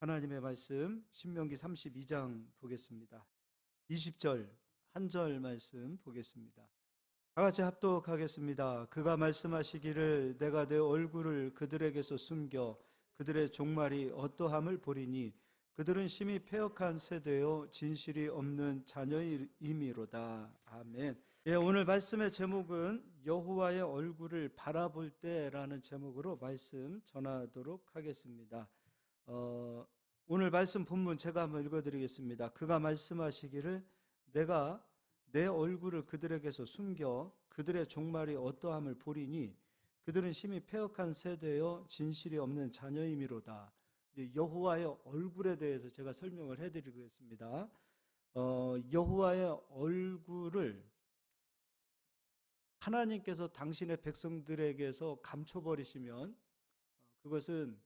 하나님의 말씀 신명기 32장 보겠습니다. 20절 한 절 말씀 보겠습니다. 다 같이 합독하겠습니다. 그가 말씀하시기를 내가 내 얼굴을 그들에게서 숨겨 그들의 종말이 어떠함을 보리니 그들은 심히 패역한 세대요 진실이 없는 자녀임이로다. 아멘. 오늘 말씀의 제목은 여호와의 얼굴을 바라볼 때라는 제목으로 말씀 전하도록 하겠습니다. 오늘 말씀 본문 제가 한번 읽어드리겠습니다. 그가 말씀하시기를 내가 내 얼굴을 그들에게서 숨겨 그들의 종말이 어떠함을 보리니 그들은 심히 패역한 세대여 진실이 없는 자녀임이로다. 여호와의 얼굴에 대해서 제가 설명을 해드리겠습니다. 여호와의 얼굴을 하나님께서 당신의 백성들에게서 감춰버리시면 그것은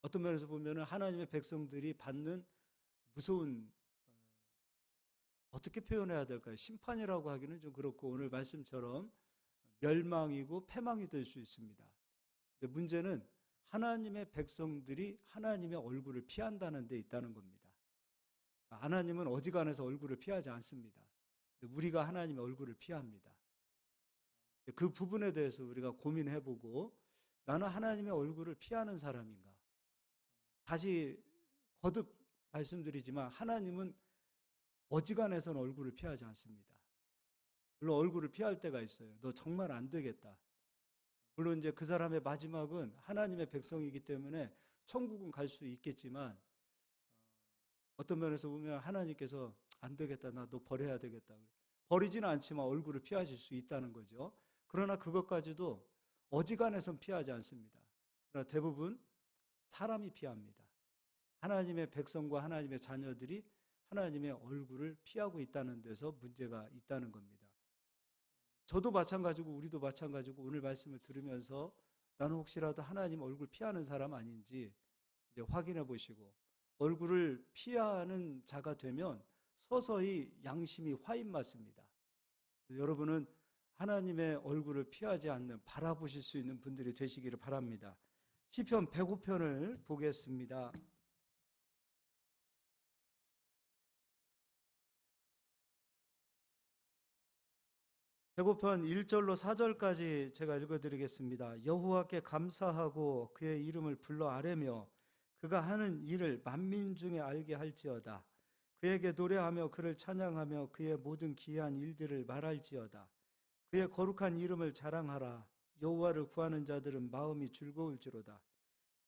어떤 면에서 보면 하나님의 백성들이 받는 무서운, 어떻게 표현해야 될까요? 심판이라고 하기는 좀 그렇고 오늘 말씀처럼 멸망이고 패망이 될 수 있습니다. 근데 문제는 하나님의 백성들이 하나님의 얼굴을 피한다는 데 있다는 겁니다. 하나님은 어지간해서 얼굴을 피하지 않습니다. 우리가 하나님의 얼굴을 피합니다. 그 부분에 대해서 우리가 고민해보고 나는 하나님의 얼굴을 피하는 사람인가? 다시 거듭 말씀드리지만 하나님은 어지간해서는 얼굴을 피하지 않습니다. 물론 얼굴을 피할 때가 있어요. 너 정말 안 되겠다. 물론 이제 그 사람의 마지막은 하나님의 백성이기 때문에 천국은 갈 수 있겠지만 어떤 면에서 보면 하나님께서 안 되겠다. 나 너 버려야 되겠다. 버리지는 않지만 얼굴을 피하실 수 있다는 거죠. 그러나 그것까지도 어지간해서는 피하지 않습니다. 그러나 대부분 사람이 피합니다. 하나님의 백성과 하나님의 자녀들이 하나님의 얼굴을 피하고 있다는 데서 문제가 있다는 겁니다. 저도 마찬가지고 우리도 마찬가지고 오늘 말씀을 들으면서 나는 혹시라도 하나님 얼굴 피하는 사람 아닌지 이제 확인해 보시고 얼굴을 피하는 자가 되면 서서히 양심이 화인맞습니다. 여러분은 하나님의 얼굴을 피하지 않는 바라보실 수 있는 분들이 되시기를 바랍니다. 시편 105편을 보겠습니다. 편 1절로 4절까지 제가 읽어드리겠습니다. 여호와께 감사하고 그의 이름을 불러 아뢰며 그가 하는 일을 만민 중에 알게 할지어다. 그에게 노래하며 그를 찬양하며 그의 모든 기이한 일들을 말할지어다. 그의 거룩한 이름을 자랑하라. 여호와를 구하는 자들은 마음이 즐거울지로다.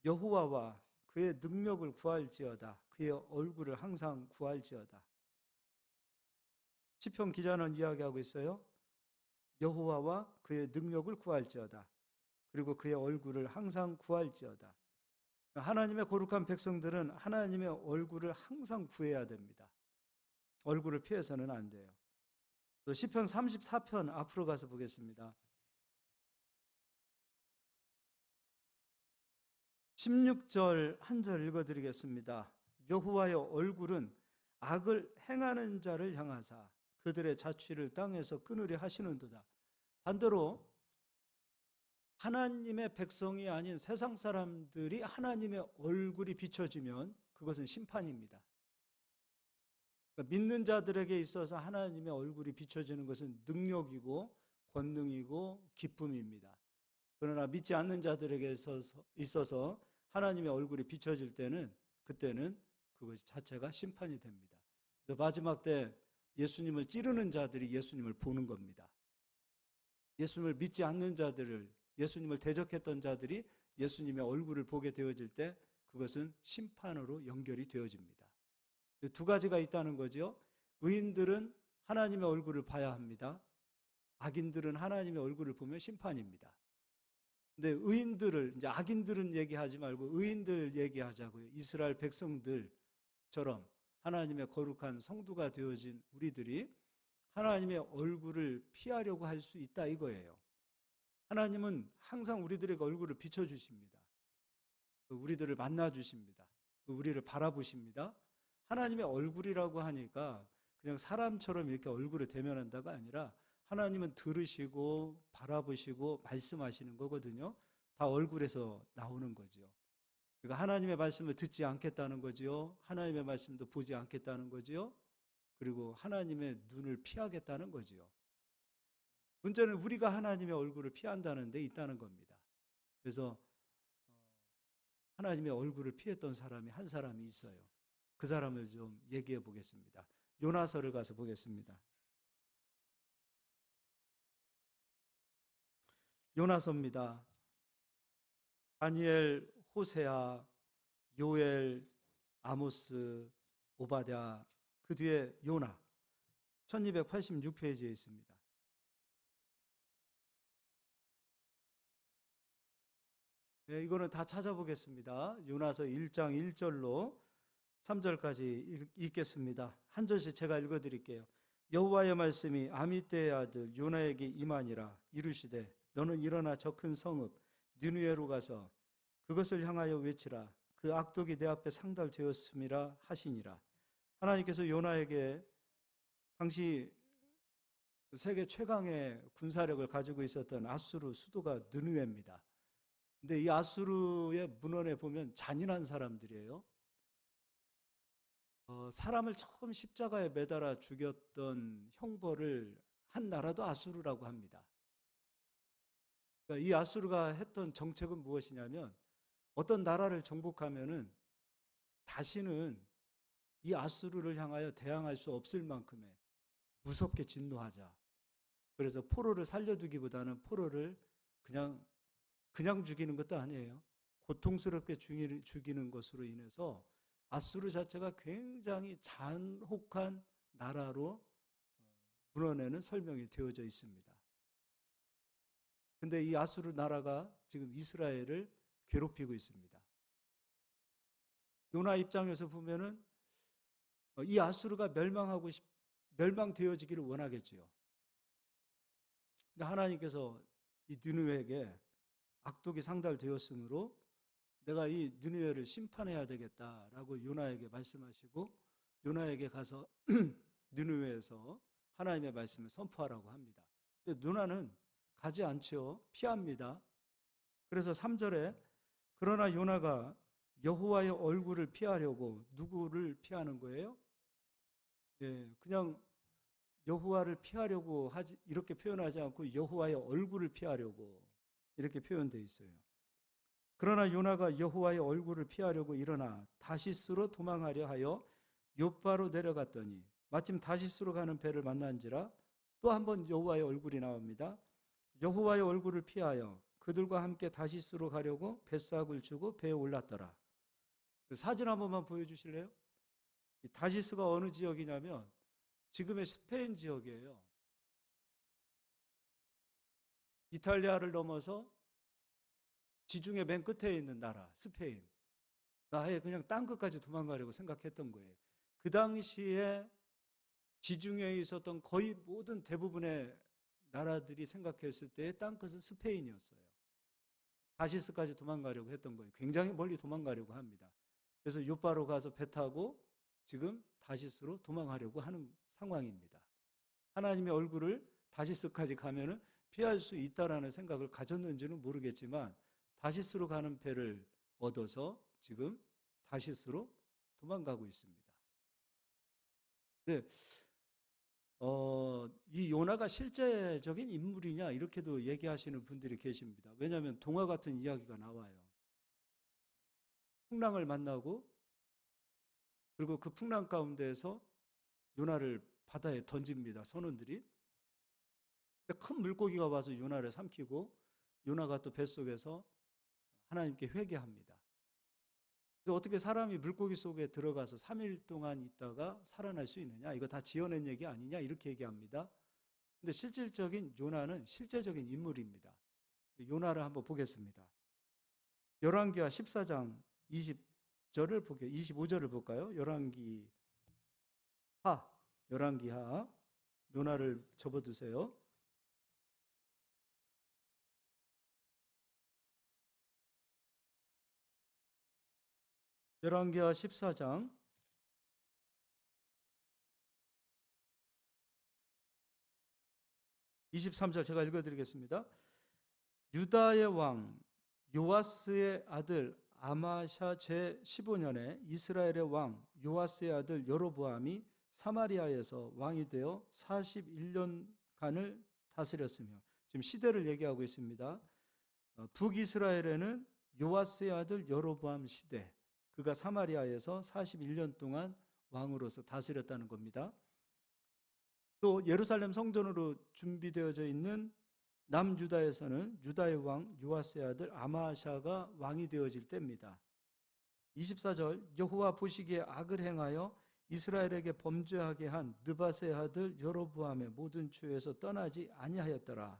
여호와와 그의 능력을 구할지어다. 그의 얼굴을 항상 구할지어다. 시편 기자는 이야기하고 있어요. 여호와와 그의 능력을 구할지어다. 그리고 그의 얼굴을 항상 구할지어다. 하나님의 거룩한 백성들은 하나님의 얼굴을 항상 구해야 됩니다. 얼굴을 피해서는 안 돼요. 또 시편 34편 앞으로 가서 보겠습니다. 16절 한 절 읽어드리겠습니다. 여호와의 얼굴은 악을 행하는 자를 향하사 그들의 자취를 땅에서 끊으려 하시는도다. 반대로 하나님의 백성이 아닌 세상 사람들이 하나님의 얼굴이 비춰지면 그것은 심판입니다. 그러니까 믿는 자들에게 있어서 하나님의 얼굴이 비춰지는 것은 능력이고 권능이고 기쁨입니다. 그러나 믿지 않는 자들에게 있어서 하나님의 얼굴이 비춰질 때는 그때는 그것 자체가 심판이 됩니다. 마지막 때 예수님을 찌르는 자들이 예수님을 보는 겁니다. 예수님을 믿지 않는 자들을, 예수님을 대적했던 자들이 예수님의 얼굴을 보게 되어질 때 그것은 심판으로 연결이 되어집니다. 두 가지가 있다는 거죠. 의인들은 하나님의 얼굴을 봐야 합니다. 악인들은 하나님의 얼굴을 보면 심판입니다. 근데 의인들을, 이제 악인들은 얘기하지 말고 의인들 얘기하자고요. 이스라엘 백성들처럼 하나님의 거룩한 성도가 되어진 우리들이 하나님의 얼굴을 피하려고 할 수 있다 이거예요. 하나님은 항상 우리들에게 얼굴을 비춰주십니다. 우리들을 만나주십니다. 우리를 바라보십니다. 하나님의 얼굴이라고 하니까 그냥 사람처럼 이렇게 얼굴을 대면한다가 아니라 하나님은 들으시고 바라보시고 말씀하시는 거거든요. 다 얼굴에서 나오는 거죠. 그러니까 하나님의 말씀을 듣지 않겠다는 거지요. 하나님의 말씀도 보지 않겠다는 거지요. 그리고 하나님의 눈을 피하겠다는 거지요. 문제는 우리가 하나님의 얼굴을 피한다는 데 있다는 겁니다. 그래서 하나님의 얼굴을 피했던 사람이 한 사람이 있어요. 그 사람을 좀 얘기해 보겠습니다. 요나서를 가서 보겠습니다. 요나서입니다. 다니엘, 호세아, 요엘, 아모스, 오바댜, 그 뒤에 요나. 1286페이지에 있습니다. 네, 이거는 다 찾아보겠습니다. 요나서 1장 1절로 3절까지 읽겠습니다. 한 절씩 제가 읽어드릴게요. 여호와의 말씀이 아미떼의 아들 요나에게 임하니라. 이르시되 너는 일어나 저 큰 성읍 니느웨로 가서 그것을 향하여 외치라. 그 악독이 내 앞에 상달되었음이라 하시니라. 하나님께서 요나에게 당시 세계 최강의 군사력을 가지고 있었던 아수르 수도가 느느웨입니다. 근데 이 아수르의 문헌에 보면 잔인한 사람들이에요. 사람을 처음 십자가에 매달아 죽였던 형벌을 한 나라도 아수르라고 합니다. 그러니까 이 아수르가 했던 정책은 무엇이냐면 어떤 나라를 정복하면은 다시는 이 아수르를 향하여 대항할 수 없을 만큼의 무섭게 진노하자. 그래서 포로를 살려두기보다는 포로를 그냥 죽이는 것도 아니에요. 고통스럽게 죽이는 것으로 인해서 아수르 자체가 굉장히 잔혹한 나라로 문헌에는 설명이 되어져 있습니다. 근데 이 아수르 나라가 지금 이스라엘을 괴롭히고 있습니다. 요나 입장에서 보면은 이 아수르가 멸망되어지기를 원하겠지요. 근데 하나님께서 이 느느웨에게 악독이 상달되었으므로 내가 이 느느웨를 심판해야 되겠다라고 요나에게 말씀하시고 요나에게 가서 느느웨에서 하나님의 말씀을 선포하라고 합니다. 근데 요나는 가지 않죠. 피합니다. 그래서 3절에 그러나 요나가 여호와의 얼굴을 피하려고 누구를 피하는 거예요? 예, 그냥 여호와를 피하려고 이렇게 표현하지 않고 여호와의 얼굴을 피하려고 이렇게 표현되어 있어요. 그러나 요나가 여호와의 얼굴을 피하려고 일어나 다시스로 도망하려 하여 욥바로 내려갔더니 마침 다시스로 가는 배를 만난지라 또 한 번 여호와의 얼굴이 나옵니다. 여호와의 얼굴을 피하여 그들과 함께 다시스로 가려고 뱃삭을 주고 배에 올랐더라. 사진 한 번만 보여주실래요? 다시스가 어느 지역이냐면 지금의 스페인 지역이에요. 이탈리아를 넘어서 지중해 맨 끝에 있는 나라 스페인. 아예 그냥 땅끝까지 도망가려고 생각했던 거예요. 그 당시에 지중해에 있었던 거의 모든 대부분의 나라들이 생각했을 때 땅끝은 스페인이었어요. 다시스까지 도망가려고 했던 거예요. 굉장히 멀리 도망가려고 합니다. 그래서 욥바로 가서 배 타고 지금 다시스로 도망하려고 하는 상황입니다. 하나님의 얼굴을 다시스까지 가면은 피할 수 있다라는 생각을 가졌는지는 모르겠지만 다시스로 가는 배를 얻어서 지금 다시스로 도망가고 있습니다. 네, 이 요나가 실제적인 인물이냐 이렇게도 얘기하시는 분들이 계십니다. 왜냐하면 동화 같은 이야기가 나와요. 풍랑을 만나고 그리고 그 풍랑 가운데에서 요나를 바다에 던집니다. 선원들이. 큰 물고기가 와서 요나를 삼키고 요나가 또 뱃속에서 하나님께 회개합니다. 그래서 어떻게 사람이 물고기 속에 들어가서 3일 동안 있다가 살아날 수 있느냐? 이거 다 지어낸 얘기 아니냐? 이렇게 얘기합니다. 근데 실질적인 요나는 실제적인 인물입니다. 요나를 한번 보겠습니다. 열왕기하 14장 25절을 볼까요? 열왕기하 요나를 접어두세요. 열왕기하 14장 23절 제가 읽어드리겠습니다. 유다의 왕 요아스의 아들 아마샤 제15년에 이스라엘의 왕 요아스의 아들 여로보암이 사마리아에서 왕이 되어 41년간을 다스렸으며, 지금 시대를 얘기하고 있습니다. 북이스라엘에는 요아스의 아들 여로보암 시대, 그가 사마리아에서 41년 동안 왕으로서 다스렸다는 겁니다. 또 예루살렘 성전으로 준비되어져 있는 남유다에서는 유다의 왕 요아스의 아들 아마샤가 왕이 되어질 때입니다. 24절, 여호와 보시기에 악을 행하여 이스라엘에게 범죄하게 한 느밧의 아들 여로보암의 모든 죄에서 떠나지 아니하였더라.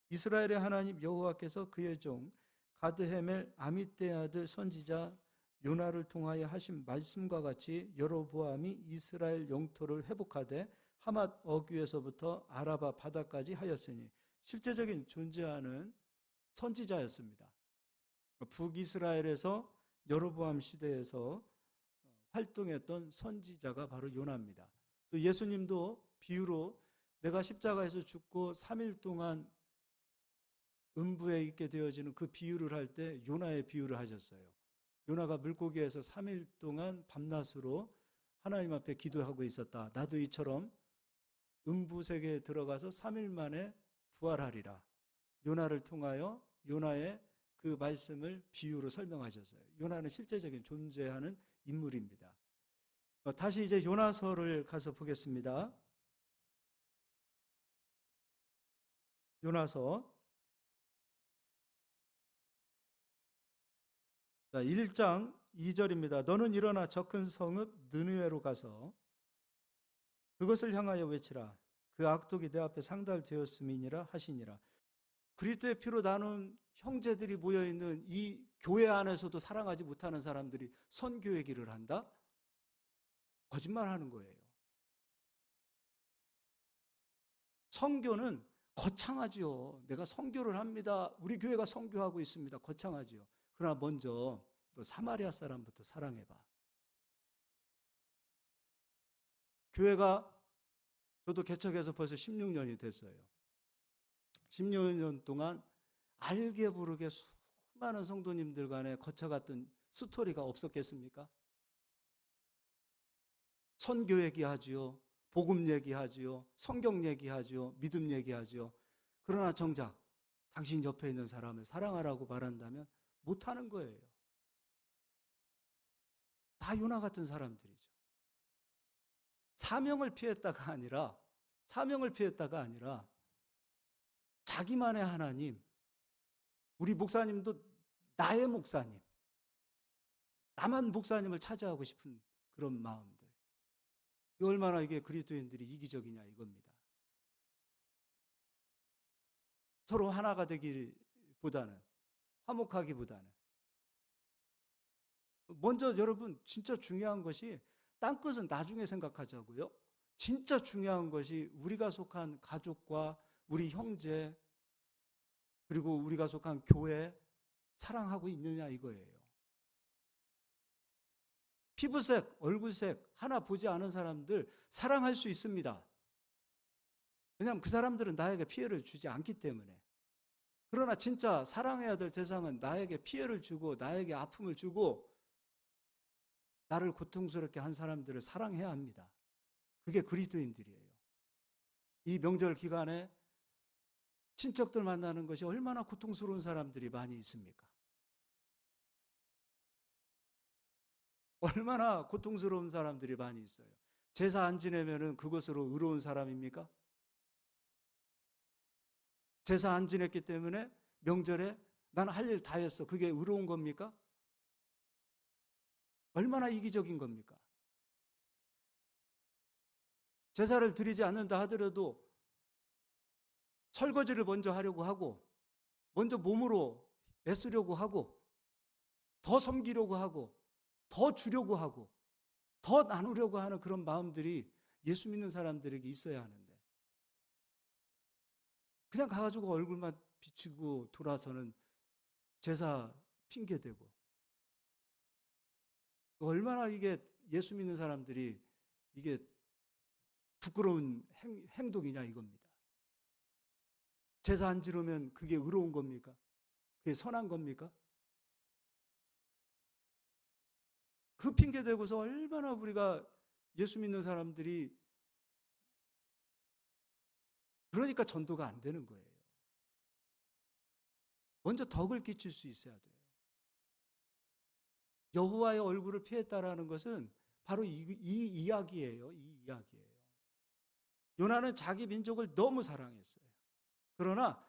이스라엘의 하나님 여호와께서 그의 종 가드헤멜 아미떼 아들 선지자 요나를 통하여 하신 말씀과 같이 여로보암이 이스라엘 영토를 회복하되 하맛 어귀에서부터 아라바 바다까지 하였으니, 실제적인 존재하는 선지자였습니다. 북이스라엘에서 여로보암 시대에서 활동했던 선지자가 바로 요나입니다. 또 예수님도 비유로 내가 십자가에서 죽고 3일 동안 음부에 있게 되어지는 그 비유를 할 때 요나의 비유를 하셨어요. 요나가 물고기에서 3일 동안 밤낮으로 하나님 앞에 기도하고 있었다. 나도 이처럼 음부 세계에 들어가서 3일 만에 부활하리라. 요나를 통하여 요나의 그 말씀을 비유로 설명하셨어요. 요나는 실제적인 존재하는 인물입니다. 다시 이제 요나서를 가서 보겠습니다. 요나서 1장 2절입니다. 너는 일어나 저 큰 성읍 느느웨로 가서 그것을 향하여 외치라. 그 악독이 내 앞에 상달되었음이니라 하시니라. 그리스도의 피로 나눈 형제들이 모여있는 이 교회 안에서도 사랑하지 못하는 사람들이 선교의 길을 한다? 거짓말하는 거예요. 선교는 거창하지요. 내가 선교를 합니다. 우리 교회가 선교하고 있습니다. 거창하지요. 그러나 먼저 또 사마리아 사람부터 사랑해봐. 교회가 저도 개척해서 벌써 16년이 됐어요. 16년 동안 알게 모르게 수많은 성도님들 간에 거쳐갔던 스토리가 없었겠습니까? 선교 얘기하지요. 복음 얘기하지요. 성경 얘기하지요. 믿음 얘기하지요. 그러나 정작 당신 옆에 있는 사람을 사랑하라고 말한다면 못하는 거예요. 다 요나 같은 사람들이죠. 사명을 피했다가 아니라 자기만의 하나님, 우리 목사님도 나의 목사님, 나만 목사님을 차지하고 싶은 그런 마음들. 얼마나 이게 그리스도인들이 이기적이냐 이겁니다. 서로 하나가 되기보다는, 화목하기보다는, 먼저 여러분 진짜 중요한 것이, 딴 것은 나중에 생각하자고요. 진짜 중요한 것이 우리가 속한 가족과 우리 형제, 그리고 우리가 속한 교회 사랑하고 있느냐 이거예요. 피부색, 얼굴색 하나 보지 않은 사람들 사랑할 수 있습니다. 왜냐하면 그 사람들은 나에게 피해를 주지 않기 때문에. 그러나 진짜 사랑해야 될 대상은 나에게 피해를 주고 나에게 아픔을 주고 나를 고통스럽게 한 사람들을 사랑해야 합니다. 그게 그리스도인들이에요. 이 명절 기간에 친척들 만나는 것이 얼마나 고통스러운 사람들이 많이 있습니까? 얼마나 고통스러운 사람들이 많이 있어요. 제사 안 지내면은 그것으로 의로운 사람입니까? 제사 안 지냈기 때문에 명절에 나는 할 일 다 했어. 그게 의로운 겁니까? 얼마나 이기적인 겁니까? 제사를 드리지 않는다 하더라도 설거지를 먼저 하려고 하고, 먼저 몸으로 애쓰려고 하고, 더 섬기려고 하고, 더 주려고 하고, 더 나누려고 하는 그런 마음들이 예수 믿는 사람들에게 있어야 하는데, 그냥 가가지고 얼굴만 비치고 돌아서는 제사 핑계대고, 얼마나 이게 예수 믿는 사람들이 이게 부끄러운 행동이냐 이겁니다. 제사 안 지르면 그게 의로운 겁니까? 그게 선한 겁니까? 그 핑계 대고서 얼마나 우리가 예수 믿는 사람들이 그러니까 전도가 안 되는 거예요. 먼저 덕을 끼칠 수 있어야 돼요. 여호와의 얼굴을 피했다라는 것은 바로 이 이야기예요. 이 이야기예요. 요나는 자기 민족을 너무 사랑했어요. 그러나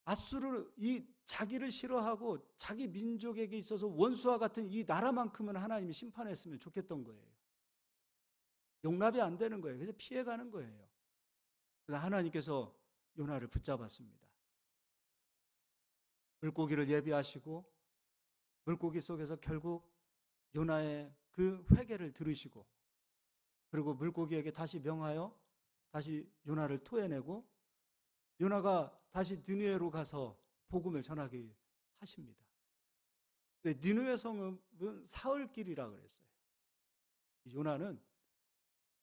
아수르 이 자기를 싫어하고 자기 민족에게 있어서 원수와 같은 이 나라만큼은 하나님이 심판했으면 좋겠던 거예요. 용납이 안 되는 거예요. 그래서 피해가는 거예요. 그래서 하나님께서 요나를 붙잡았습니다. 물고기를 예비하시고 물고기 속에서 결국 요나의 그 회개를 들으시고 그리고 물고기에게 다시 명하여 다시 요나를 토해내고 요나가 다시 니느웨로 가서 복음을 전하게 하십니다. 니느웨 성읍은 사흘길이라 그랬어요. 요나는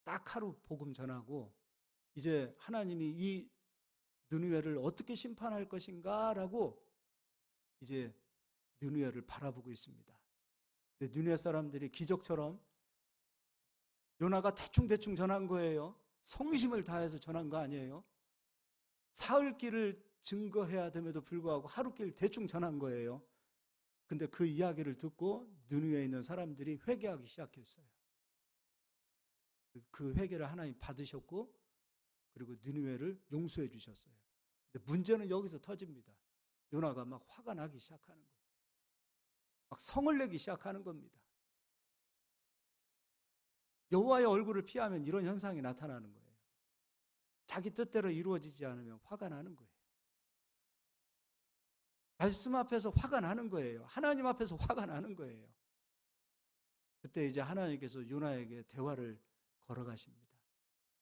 딱 하루 복음 전하고 이제 하나님이 이 니느웨를 어떻게 심판할 것인가라고 이제 니느웨를 바라보고 있습니다. 니느웨 사람들이 기적처럼 요나가 대충 전한 거예요. 성심을 다해서 전한 거 아니에요. 사흘길을 증거해야 됨에도 불구하고 하루길 대충 전한 거예요. 근데 그 이야기를 듣고 니느웨에 있는 사람들이 회개하기 시작했어요. 그 회개를 하나님 받으셨고 그리고 니느웨를 용서해 주셨어요. 근데 문제는 여기서 터집니다. 요나가 막 화가 나기 시작하는 거예요. 막 성을 내기 시작하는 겁니다. 여호와의 얼굴을 피하면 이런 현상이 나타나는 거예요. 자기 뜻대로 이루어지지 않으면 화가 나는 거예요. 말씀 앞에서 화가 나는 거예요. 하나님 앞에서 화가 나는 거예요. 그때 이제 하나님께서 요나에게 대화를 걸어가십니다.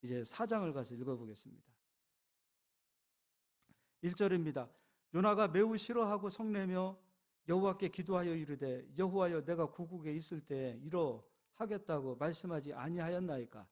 이제 4장을 가서 읽어보겠습니다. 1절입니다. 요나가 매우 싫어하고 성내며 여호와께 기도하여 이르되 여호와여 내가 고국에 있을 때 이러하겠다고 말씀하지 아니하였나이까.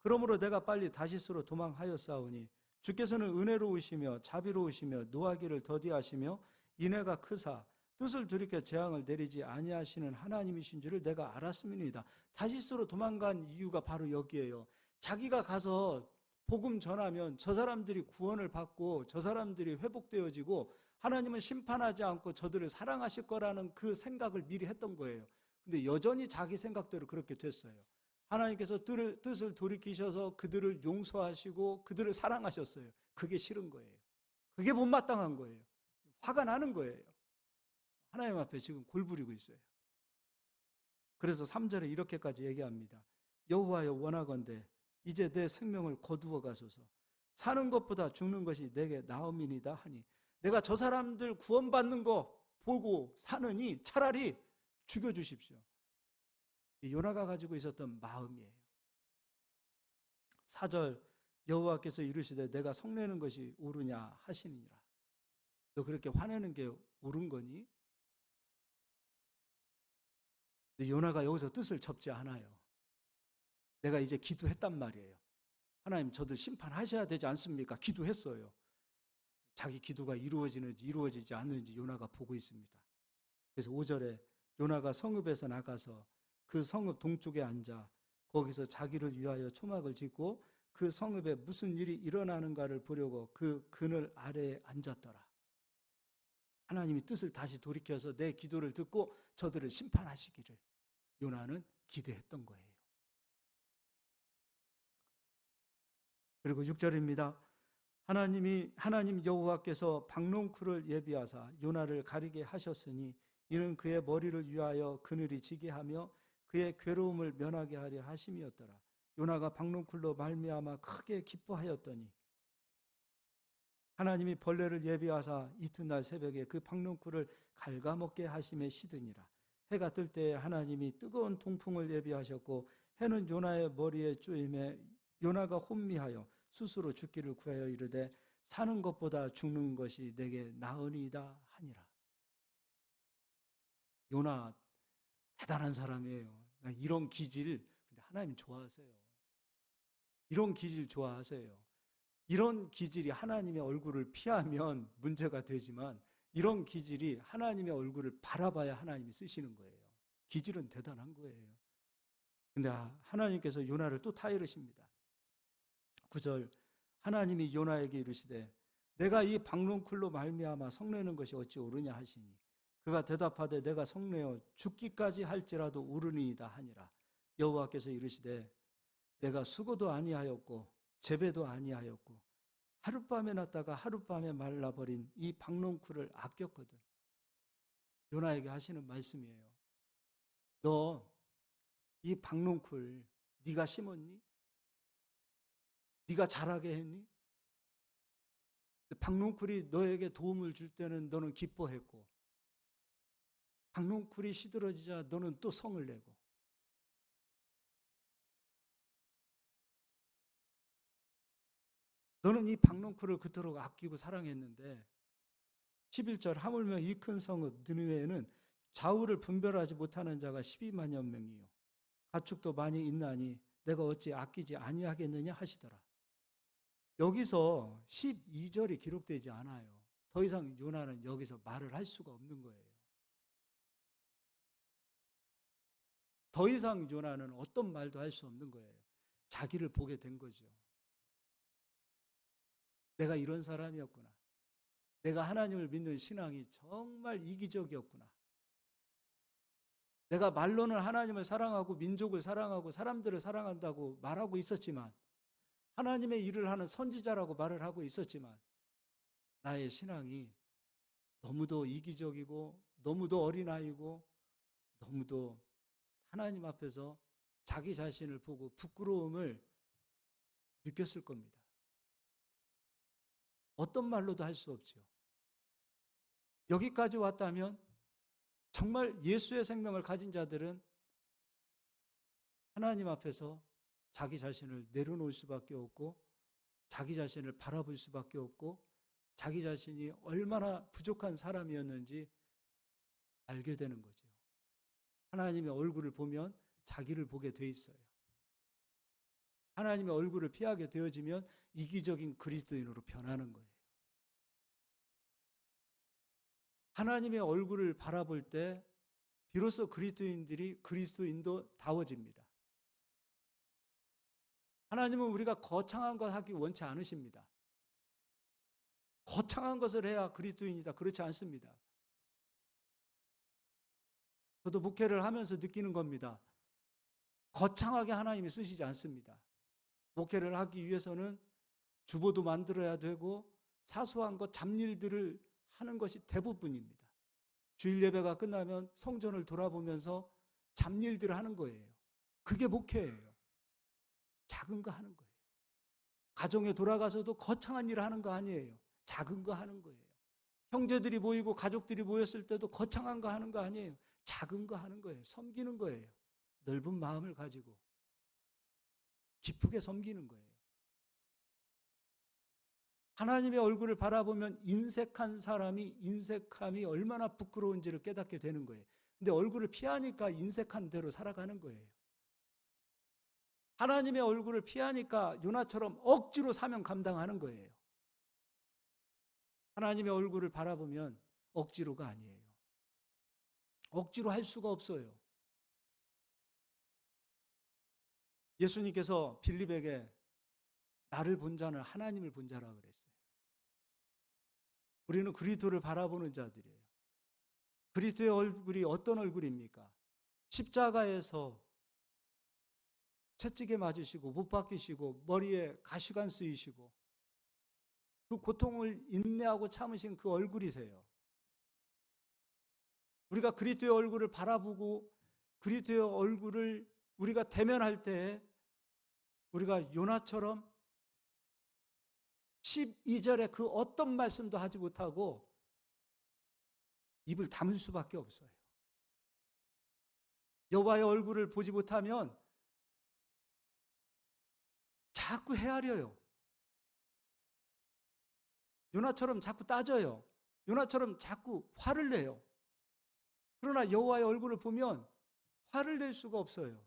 그러므로 내가 빨리 다시스로 도망하였사오니 주께서는 은혜로우시며 자비로우시며 노하기를 더디하시며 인애가 크사 뜻을 돌이켜 재앙을 내리지 아니하시는 하나님이신 줄을 내가 알았음이니이다. 다시스로 도망간 이유가 바로 여기에요. 자기가 가서 복음 전하면 저 사람들이 구원을 받고 저 사람들이 회복되어지고 하나님은 심판하지 않고 저들을 사랑하실 거라는 그 생각을 미리 했던 거예요. 근데 여전히 자기 생각대로 그렇게 됐어요. 하나님께서 뜻을 돌이키셔서 그들을 용서하시고 그들을 사랑하셨어요. 그게 싫은 거예요. 그게 못마땅한 거예요. 화가 나는 거예요. 하나님 앞에 지금 골부리고 있어요. 그래서 3절에 이렇게까지 얘기합니다. 여호와여 원하건대 이제 내 생명을 거두어 가소서. 사는 것보다 죽는 것이 내게 나음이니이다 하니 내가 저 사람들 구원받는 거 보고 사느니 차라리 죽여주십시오. 요나가 가지고 있었던 마음이에요. 4절 여호와께서 이르시되 내가 성내는 것이 옳으냐 하시니라. 너 그렇게 화내는 게 옳은 거니? 근데 요나가 여기서 뜻을 접지 않아요. 내가 이제 기도했단 말이에요. 하나님 저들 심판하셔야 되지 않습니까? 기도했어요. 자기 기도가 이루어지는지 이루어지지 않는지 요나가 보고 있습니다. 그래서 5절에 요나가 성읍에서 나가서 그 성읍 동쪽에 앉아 거기서 자기를 위하여 초막을 짓고 그 성읍에 무슨 일이 일어나는가를 보려고 그 그늘 아래에 앉았더라. 하나님이 뜻을 다시 돌이켜서 내 기도를 듣고 저들을 심판하시기를 요나는 기대했던 거예요. 그리고 6절입니다. 하나님 여호와께서 박농쿨을 예비하사 요나를 가리게 하셨으니 이는 그의 머리를 위하여 그늘이 지게 하며 그의 괴로움을 면하게 하려 하심이었더라. 요나가 박농쿨로 말미암아 크게 기뻐하였더니 하나님이 벌레를 예비하사 이튿날 새벽에 그 박농쿨을 갉아먹게 하심에 시드니라. 해가 뜰 때에 하나님이 뜨거운 동풍을 예비하셨고 해는 요나의 머리에 쪼임에 요나가 혼미하여 스스로 죽기를 구하여 이르되 사는 것보다 죽는 것이 내게 나으니이다 하니라. 요나 대단한 사람이에요. 이런 기질, 근데 하나님 좋아하세요. 이런 기질 좋아하세요. 이런 기질이 하나님의 얼굴을 피하면 문제가 되지만 이런 기질이 하나님의 얼굴을 바라봐야 하나님이 쓰시는 거예요. 기질은 대단한 거예요. 근데 하나님께서 요나를 또 타이르십니다. 9절, 하나님이 요나에게 이르시되 내가 이 박농쿨로 말미암아 성내는 것이 어찌 옳으냐 하시니 그가 대답하되 내가 성내어 죽기까지 할지라도 옳으니이다 하니라. 여호와께서 이르시되 내가 수고도 아니하였고 재배도 아니하였고 하룻밤에 났다가 하룻밤에 말라버린 이 박농쿨을 아꼈거든. 요나에게 하시는 말씀이에요. 너 이 박농쿨 네가 심었니? 네가 자라게 했니? 박농쿨이 너에게 도움을 줄 때는 너는 기뻐했고 박농쿨이 시들어지자 너는 또 성을 내고 너는 이 박농쿨을 그토록 아끼고 사랑했는데 11절, 하물며 이 큰 성읍 느느웨에는 좌우를 분별하지 못하는 자가 12만여 명이요 가축도 많이 있나니 내가 어찌 아끼지 아니하겠느냐 하시더라. 여기서 12절이 기록되지 않아요. 더 이상 요나는 여기서 말을 할 수가 없는 거예요. 더 이상 요나는 어떤 말도 할 수 없는 거예요. 자기를 보게 된 거죠. 내가 이런 사람이었구나. 내가 하나님을 믿는 신앙이 정말 이기적이었구나. 내가 말로는 하나님을 사랑하고 민족을 사랑하고 사람들을 사랑한다고 말하고 있었지만 하나님의 일을 하는 선지자라고 말을 하고 있었지만 나의 신앙이 너무도 이기적이고 너무도 어린아이고 너무도 하나님 앞에서 자기 자신을 보고 부끄러움을 느꼈을 겁니다. 어떤 말로도 할 수 없죠. 여기까지 왔다면 정말 예수의 생명을 가진 자들은 하나님 앞에서 자기 자신을 내려놓을 수밖에 없고 자기 자신을 바라볼 수밖에 없고 자기 자신이 얼마나 부족한 사람이었는지 알게 되는 거죠. 하나님의 얼굴을 보면 자기를 보게 돼 있어요. 하나님의 얼굴을 피하게 되어지면 이기적인 그리스도인으로 변하는 거예요. 하나님의 얼굴을 바라볼 때 비로소 그리스도인들이 그리스도인도 다워집니다. 하나님은 우리가 거창한 것 하기 원치 않으십니다. 거창한 것을 해야 그리스도인이다. 그렇지 않습니다. 저도 목회를 하면서 느끼는 겁니다. 거창하게 하나님이 쓰시지 않습니다. 목회를 하기 위해서는 주보도 만들어야 되고 사소한 것 잡일들을 하는 것이 대부분입니다. 주일 예배가 끝나면 성전을 돌아보면서 잡일들을 하는 거예요. 그게 목회예요. 작은 거 하는 거예요. 가정에 돌아가서도 거창한 일을 하는 거 아니에요. 작은 거 하는 거예요. 형제들이 모이고 가족들이 모였을 때도 거창한 거 하는 거 아니에요. 작은 거 하는 거예요. 섬기는 거예요. 넓은 마음을 가지고 기쁘게 섬기는 거예요. 하나님의 얼굴을 바라보면 인색한 사람이 인색함이 얼마나 부끄러운지를 깨닫게 되는 거예요. 근데 얼굴을 피하니까 인색한 대로 살아가는 거예요. 하나님의 얼굴을 피하니까 요나처럼 억지로 사명 감당하는 거예요. 하나님의 얼굴을 바라보면 억지로가 아니에요. 억지로 할 수가 없어요. 예수님께서 빌립에게 나를 본 자는 하나님을 본 자라고 그랬어요. 우리는 그리스도를 바라보는 자들이에요. 그리스도의 얼굴이 어떤 얼굴입니까? 십자가에서 채찍에 맞으시고 못 박히시고 머리에 가시관 쓰이시고 그 고통을 인내하고 참으신 그 얼굴이세요. 우리가 그리스도의 얼굴을 바라보고 그리스도의 얼굴을 우리가 대면할 때 우리가 요나처럼 12절에 그 어떤 말씀도 하지 못하고 입을 다물 수밖에 없어요. 여호와의 얼굴을 보지 못하면 자꾸 헤아려요. 요나처럼 자꾸 따져요. 요나처럼 자꾸 화를 내요. 그러나 여호와의 얼굴을 보면 화를 낼 수가 없어요.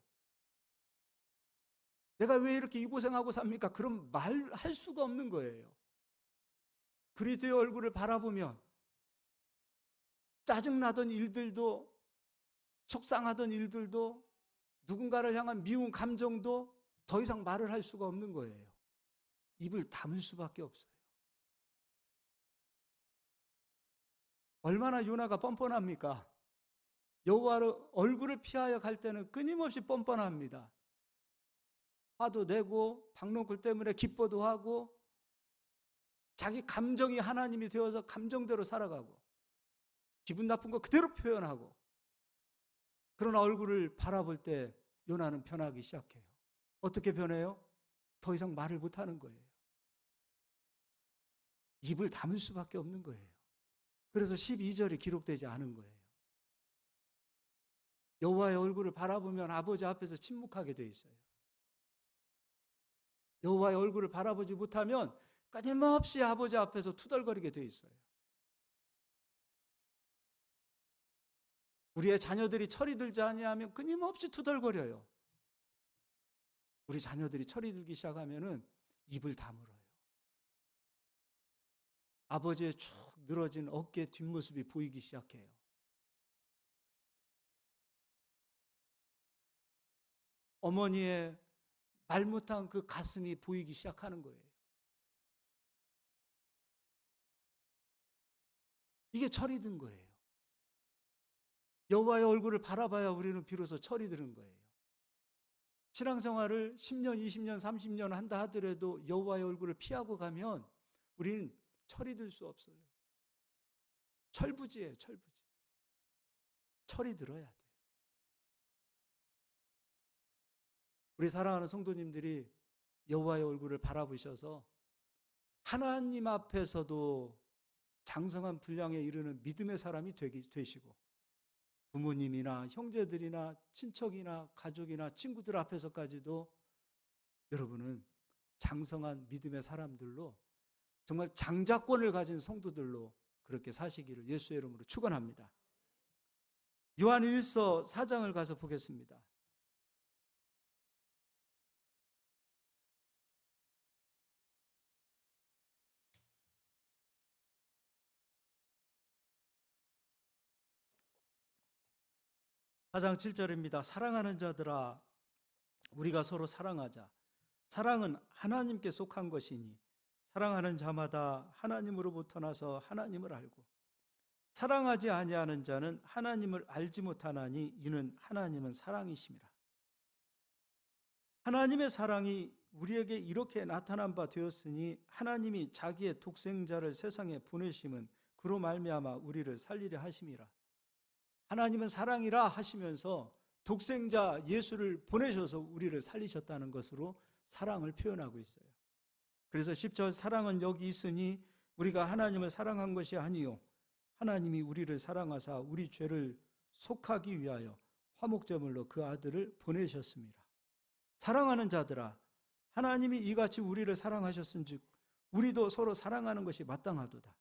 내가 왜 이렇게 이 고생하고 삽니까? 그런 말 할 수가 없는 거예요. 그리스도의 얼굴을 바라보면 짜증나던 일들도 속상하던 일들도 누군가를 향한 미운 감정도 더 이상 말을 할 수가 없는 거예요. 입을 다물 수밖에 없어요. 얼마나 요나가 뻔뻔합니까? 여호와의 얼굴을 피하여 갈 때는 끊임없이 뻔뻔합니다. 화도 내고 박농쿨 때문에 기뻐도 하고 자기 감정이 하나님이 되어서 감정대로 살아가고 기분 나쁜 거 그대로 표현하고, 그러나 얼굴을 바라볼 때 요나는 변하기 시작해요. 어떻게 변해요? 더 이상 말을 못하는 거예요. 입을 다물 수밖에 없는 거예요. 그래서 12절이 기록되지 않은 거예요. 여호와의 얼굴을 바라보면 아버지 앞에서 침묵하게 돼 있어요. 여호와의 얼굴을 바라보지 못하면 끊임없이 아버지 앞에서 투덜거리게 돼 있어요. 우리의 자녀들이 철이 들지 아니하면 끊임없이 투덜거려요. 우리 자녀들이 철이 들기 시작하면은 입을 다물어요. 아버지의 쭉 늘어진 어깨 뒷모습이 보이기 시작해요. 어머니의 말 못한 그 가슴이 보이기 시작하는 거예요. 이게 철이 든 거예요. 여호와의 얼굴을 바라봐야 우리는 비로소 철이 드는 거예요. 신앙생활을 10년, 20년, 30년 한다 하더라도 여호와의 얼굴을 피하고 가면 우리는 철이 들 수 없어요. 철부지예요, 철부지. 철이 들어야 돼요. 우리 사랑하는 성도님들이 여호와의 얼굴을 바라보셔서 하나님 앞에서도 장성한 분량에 이르는 믿음의 사람이 되시고, 부모님이나 형제들이나 친척이나 가족이나 친구들 앞에서까지도 여러분은 장성한 믿음의 사람들로, 정말 장자권을 가진 성도들로 그렇게 사시기를 예수의 이름으로 축원합니다. 요한 1서 4장을 가서 보겠습니다. (4장 7절입니다) 사랑하는 자들아, 우리가 서로 사랑하자. 사랑은 하나님께 속한 것이니 사랑하는 자마다 하나님으로부터 나서 하나님을 알고, 사랑하지 아니하는 자는 하나님을 알지 못하나니 이는 하나님은 사랑이심이라. 하나님의 사랑이 우리에게 이렇게 나타난 바 되었으니 하나님이 자기의 독생자를 세상에 보내심은 그로 말미암아 우리를 살리려 하심이라. 하나님은 사랑이라 하시면서 독생자 예수를 보내셔서 우리를 살리셨다는 것으로 사랑을 표현하고 있어요. 그래서 10절 사랑은 여기 있으니 우리가 하나님을 사랑한 것이 아니요 하나님이 우리를 사랑하사 우리 죄를 속하기 위하여 화목제물로 그 아들을 보내셨습니다. 사랑하는 자들아, 하나님이 이같이 우리를 사랑하셨은즉 우리도 서로 사랑하는 것이 마땅하도다.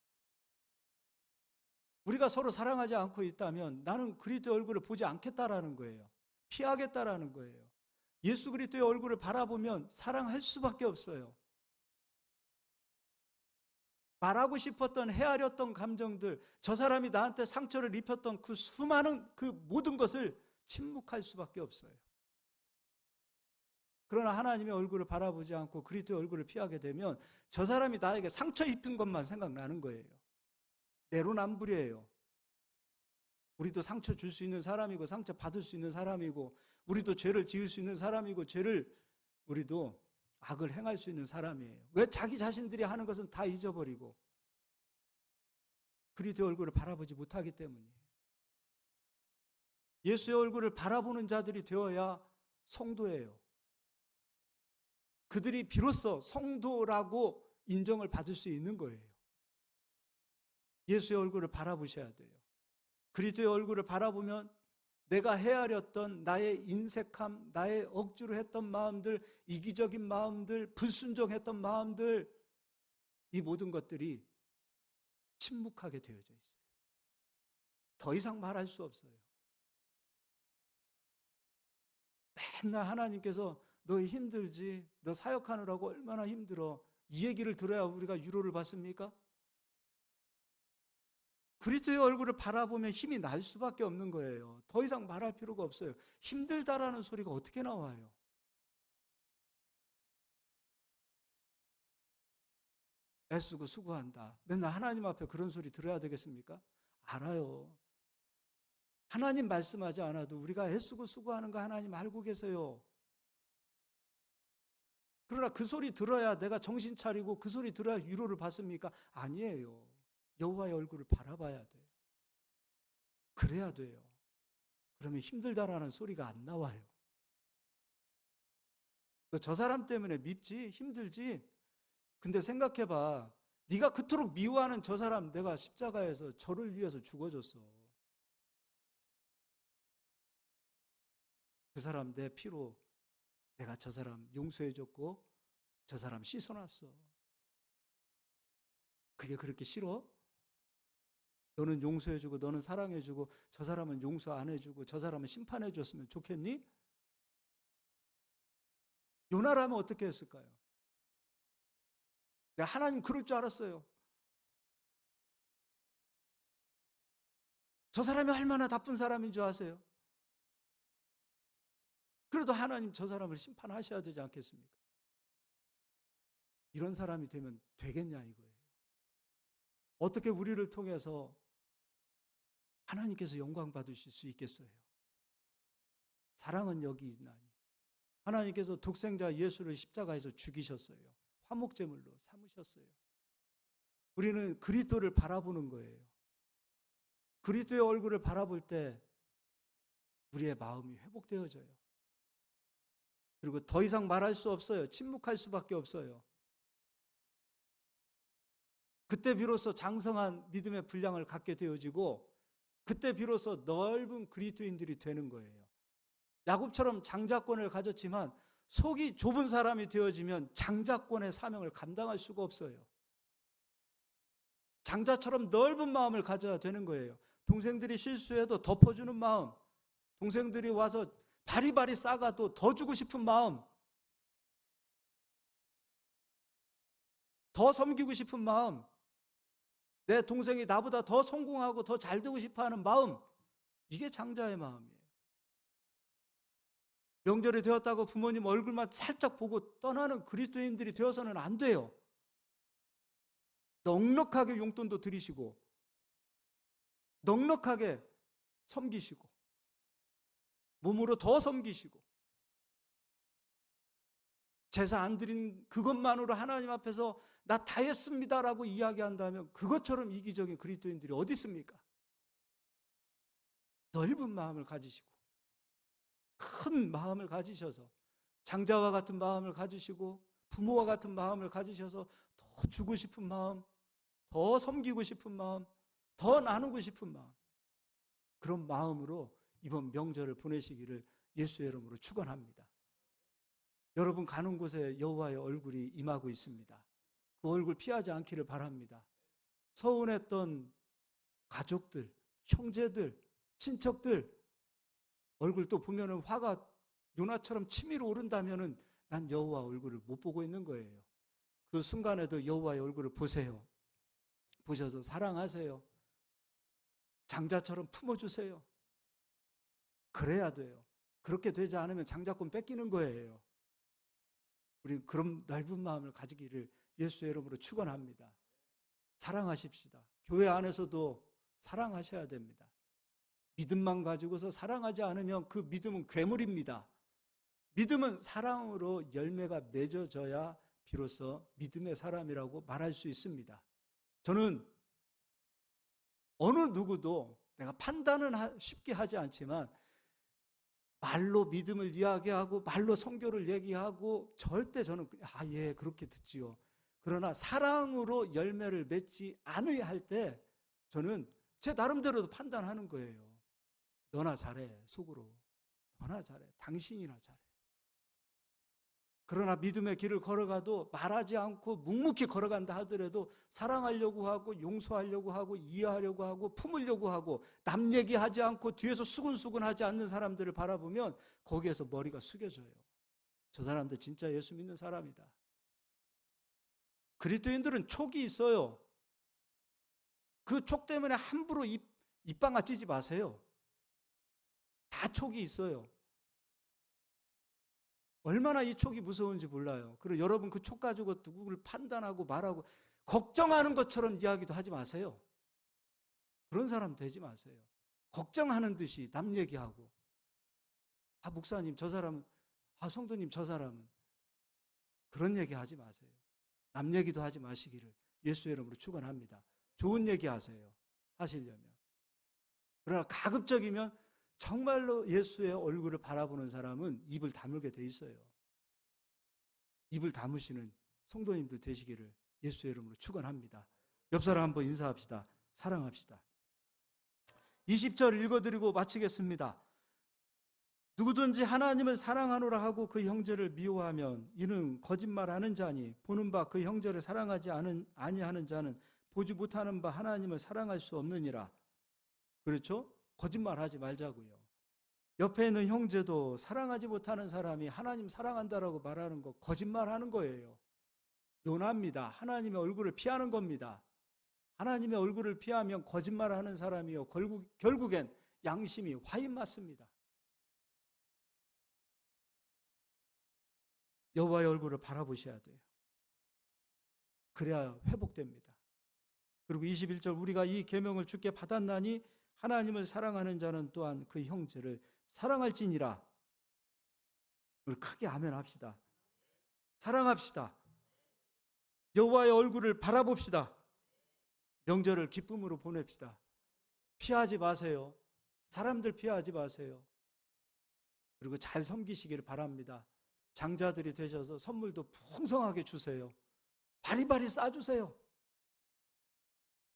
우리가 서로 사랑하지 않고 있다면 나는 그리스도의 얼굴을 보지 않겠다라는 거예요. 피하겠다라는 거예요. 예수 그리스도의 얼굴을 바라보면 사랑할 수밖에 없어요. 말하고 싶었던, 헤아렸던 감정들, 저 사람이 나한테 상처를 입혔던 그 수많은 그 모든 것을 침묵할 수밖에 없어요. 그러나 하나님의 얼굴을 바라보지 않고 그리스도의 얼굴을 피하게 되면 저 사람이 나에게 상처 입힌 것만 생각나는 거예요. 내로남불이에요. 우리도 상처 줄 수 있는 사람이고 상처 받을 수 있는 사람이고, 우리도 죄를 지을 수 있는 사람이고, 우리도 악을 행할 수 있는 사람이에요. 왜 자기 자신들이 하는 것은 다 잊어버리고 그리스도의 얼굴을 바라보지 못하기 때문이에요. 예수의 얼굴을 바라보는 자들이 되어야 성도예요. 그들이 비로소 성도라고 인정을 받을 수 있는 거예요. 예수의 얼굴을 바라보셔야 돼요. 그리스도의 얼굴을 바라보면 내가 헤아렸던 나의 인색함, 나의 억지로 했던 마음들, 이기적인 마음들, 불순종했던 마음들, 이 모든 것들이 침묵하게 되어져 있어요. 더 이상 말할 수 없어요. 맨날 하나님께서 너 힘들지? 너 사역하느라고 얼마나 힘들어? 이 얘기를 들어야 우리가 위로를 받습니까? 그리스도의 얼굴을 바라보면 힘이 날 수밖에 없는 거예요. 더 이상 말할 필요가 없어요. 힘들다라는 소리가 어떻게 나와요? 애쓰고 수고한다. 맨날 하나님 앞에 그런 소리 들어야 되겠습니까? 알아요. 하나님 말씀하지 않아도 우리가 애쓰고 수고하는 거 하나님 알고 계세요. 그러나 그 소리 들어야 내가 정신 차리고 그 소리 들어야 위로를 받습니까? 아니에요. 여호와의 얼굴을 바라봐야 돼요. 그래야 돼요. 그러면 힘들다라는 소리가 안 나와요. 저 사람 때문에 밉지, 힘들지. 근데 생각해봐. 네가 그토록 미워하는 저 사람 내가 십자가에서 저를 위해서 죽어줬어. 그 사람 내 피로 내가 저 사람 용서해줬고 저 사람 씻어놨어. 그게 그렇게 싫어? 너는 용서해주고 너는 사랑해주고 저 사람은 용서 안 해주고 저 사람은 심판해줬으면 좋겠니? 요나라면 어떻게 했을까요? 내가 하나님 그럴 줄 알았어요. 저 사람이 얼마나 나쁜 사람인 줄 아세요? 그래도 하나님 저 사람을 심판하셔야 되지 않겠습니까? 이런 사람이 되면 되겠냐 이거예요. 어떻게 우리를 통해서 하나님께서 영광 받으실 수 있겠어요? 사랑은 여기 있나니. 하나님께서 독생자 예수를 십자가에서 죽이셨어요. 화목제물로 삼으셨어요. 우리는 그리스도를 바라보는 거예요. 그리스도의 얼굴을 바라볼 때 우리의 마음이 회복되어져요. 그리고 더 이상 말할 수 없어요. 침묵할 수밖에 없어요. 그때 비로소 장성한 믿음의 분량을 갖게 되어지고 그때 비로소 넓은 그리스도인들이 되는 거예요. 야곱처럼 장자권을 가졌지만 속이 좁은 사람이 되어지면 장자권의 사명을 감당할 수가 없어요. 장자처럼 넓은 마음을 가져야 되는 거예요. 동생들이 실수해도 덮어주는 마음, 동생들이 와서 바리바리 싸가도 더 주고 싶은 마음, 더 섬기고 싶은 마음, 내 동생이 나보다 더 성공하고 더 잘 되고 싶어하는 마음, 이게 장자의 마음이에요. 명절이 되었다고 부모님 얼굴만 살짝 보고 떠나는 그리스도인들이 되어서는 안 돼요. 넉넉하게 용돈도 드리시고 넉넉하게 섬기시고 몸으로 더 섬기시고 제사 안 드린 그것만으로 하나님 앞에서 나 다 했습니다라고 이야기한다면 그것처럼 이기적인 그리스도인들이 어디 있습니까? 넓은 마음을 가지시고 큰 마음을 가지셔서 장자와 같은 마음을 가지시고 부모와 같은 마음을 가지셔서 더 주고 싶은 마음, 더 섬기고 싶은 마음, 더 나누고 싶은 마음, 그런 마음으로 이번 명절을 보내시기를 예수의 이름으로 축원합니다. 여러분 가는 곳에 여호와의 얼굴이 임하고 있습니다. 그 얼굴 피하지 않기를 바랍니다. 서운했던 가족들, 형제들, 친척들 얼굴 또 보면은 화가 요나처럼 치밀어 오른다면은 난 여호와 얼굴을 못 보고 있는 거예요. 그 순간에도 여호와의 얼굴을 보세요. 보셔서 사랑하세요. 장자처럼 품어주세요. 그래야 돼요. 그렇게 되지 않으면 장자권 뺏기는 거예요. 우리 그런 넓은 마음을 가지기를 예수의 이름으로 축원합니다. 사랑하십시다. 교회 안에서도 사랑하셔야 됩니다. 믿음만 가지고서 사랑하지 않으면 그 믿음은 괴물입니다. 믿음은 사랑으로 열매가 맺어져야 비로소 믿음의 사람이라고 말할 수 있습니다. 저는 어느 누구도 내가 판단은 쉽게 하지 않지만 말로 믿음을 이야기하고 말로 성교를 얘기하고 절대 저는 예 그렇게 듣지요. 그러나 사랑으로 열매를 맺지 않으려 할 때 저는 제 나름대로도 판단하는 거예요. 너나 잘해 속으로. 너나 잘해. 당신이나 잘해. 그러나 믿음의 길을 걸어가도 말하지 않고 묵묵히 걸어간다 하더라도 사랑하려고 하고 용서하려고 하고 이해하려고 하고 품으려고 하고 남 얘기하지 않고 뒤에서 수근수근하지 않는 사람들을 바라보면 거기에서 머리가 숙여져요. 저 사람들 진짜 예수 믿는 사람이다. 그리스도인들은 촉이 있어요. 그 촉 때문에 함부로 입방아 찌지 마세요. 다 촉이 있어요. 얼마나 이 촉이 무서운지 몰라요. 그리고 여러분 그 촉 가지고 누구를 판단하고 말하고 걱정하는 것처럼 이야기도 하지 마세요. 그런 사람 되지 마세요. 걱정하는 듯이 남 얘기하고, 목사님 저 사람은, 성도님 저 사람은, 그런 얘기 하지 마세요. 남 얘기도 하지 마시기를 예수의 이름으로 축원합니다. 좋은 얘기 하세요. 하시려면. 그러나 가급적이면 정말로 예수의 얼굴을 바라보는 사람은 입을 다물게 돼 있어요. 입을 다무시는 성도님들 되시기를 예수의 이름으로 축원합니다. 옆 사람 한번 인사합시다. 사랑합시다. 20절 읽어드리고 마치겠습니다. 누구든지 하나님을 사랑하노라 하고 그 형제를 미워하면 이는 거짓말하는 자니 보는 바 그 형제를 사랑하지 아니하는 자는 보지 못하는 바 하나님을 사랑할 수 없느니라. 그렇죠? 거짓말하지 말자고요. 옆에 있는 형제도 사랑하지 못하는 사람이 하나님 사랑한다라고 말하는 거 거짓말하는 거예요. 요나입니다. 하나님의 얼굴을 피하는 겁니다. 하나님의 얼굴을 피하면 거짓말하는 사람이요 결국엔 양심이 화인 맞습니다. 여호와의 얼굴을 바라보셔야 돼요. 그래야 회복됩니다. 그리고 21절 우리가 이 계명을 주께 받았나니 하나님을 사랑하는 자는 또한 그 형제를 사랑할지니라. 우리 크게 아멘 합시다. 사랑합시다. 여호와의 얼굴을 바라봅시다. 명절을 기쁨으로 보냅시다. 피하지 마세요. 사람들 피하지 마세요. 그리고 잘 섬기시기를 바랍니다. 장자들이 되셔서 선물도 풍성하게 주세요. 바리바리 싸주세요.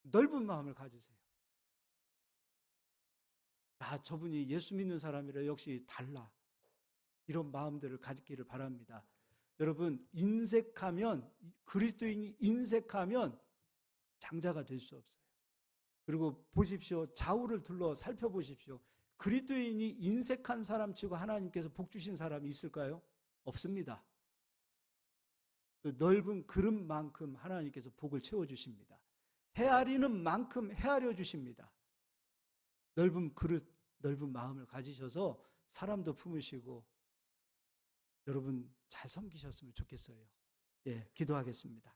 넓은 마음을 가지세요. 저분이 예수 믿는 사람이라 역시 달라. 이런 마음들을 가지기를 바랍니다. 여러분, 인색하면, 그리스도인이 인색하면 장자가 될 수 없어요. 그리고 보십시오. 좌우를 둘러 살펴보십시오. 그리스도인이 인색한 사람치고 하나님께서 복 주신 사람이 있을까요? 없습니다. 그 넓은 그릇만큼 하나님께서 복을 채워주십니다. 헤아리는 만큼 헤아려 주십니다. 넓은 그릇, 넓은 마음을 가지셔서 사람도 품으시고 여러분 잘 섬기셨으면 좋겠어요. 기도하겠습니다.